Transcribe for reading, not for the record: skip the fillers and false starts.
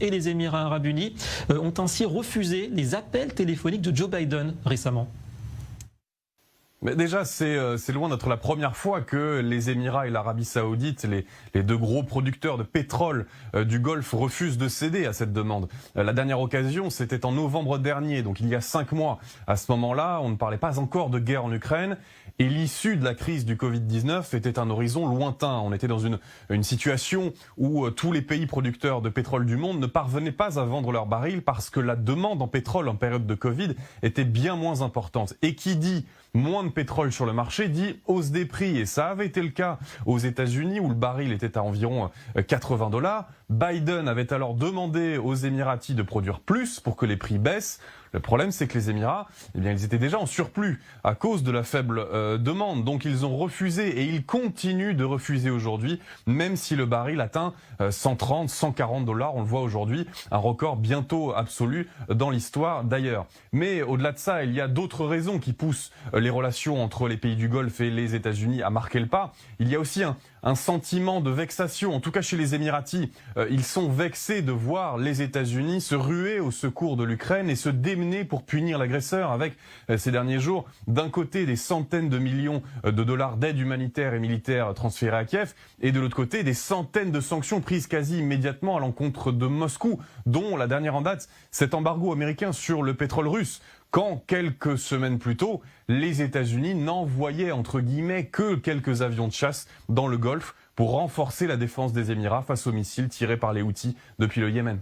Et les Émirats arabes unis ont ainsi refusé les appels téléphoniques de Joe Biden récemment. Mais déjà, c'est loin d'être la première fois que les Émirats et l'Arabie Saoudite, les deux gros producteurs de pétrole du Golfe, refusent de céder à cette demande. La dernière occasion, c'était en novembre dernier, donc il y a 5 mois. À ce moment-là, on ne parlait pas encore de guerre en Ukraine et l'issue de la crise du Covid-19 était un horizon lointain. On était dans une situation où tous les pays producteurs de pétrole du monde ne parvenaient pas à vendre leurs barils parce que la demande en pétrole en période de Covid était bien moins importante. Et qui dit moins de pétrole sur le marché dit hausse des prix. Et ça avait été le cas aux États-Unis où le baril était à environ $80. Biden avait alors demandé aux Émiratis de produire plus pour que les prix baissent. Le problème, c'est que les Émirats, ils étaient déjà en surplus à cause de la faible demande. Donc ils ont refusé et ils continuent de refuser aujourd'hui, même si le baril atteint 130, $140. On le voit aujourd'hui, un record bientôt absolu dans l'histoire d'ailleurs. Mais au-delà de ça, il y a d'autres raisons qui poussent les relations entre les pays du Golfe et les États-Unis à marquer le pas. Il y a aussi un sentiment de vexation, en tout cas chez les Émiratis. Ils sont vexés de voir les États-Unis se ruer au secours de l'Ukraine et se démener pour punir l'agresseur avec ces derniers jours, d'un côté des centaines de millions de dollars d'aide humanitaire et militaire transférés à Kiev et de l'autre côté des centaines de sanctions prises quasi immédiatement à l'encontre de Moscou, dont la dernière en date, cet embargo américain sur le pétrole russe. Quand, quelques semaines plus tôt, les États-Unis n'envoyaient entre guillemets que quelques avions de chasse dans le Golfe pour renforcer la défense des Émirats face aux missiles tirés par les Houthis depuis le Yémen.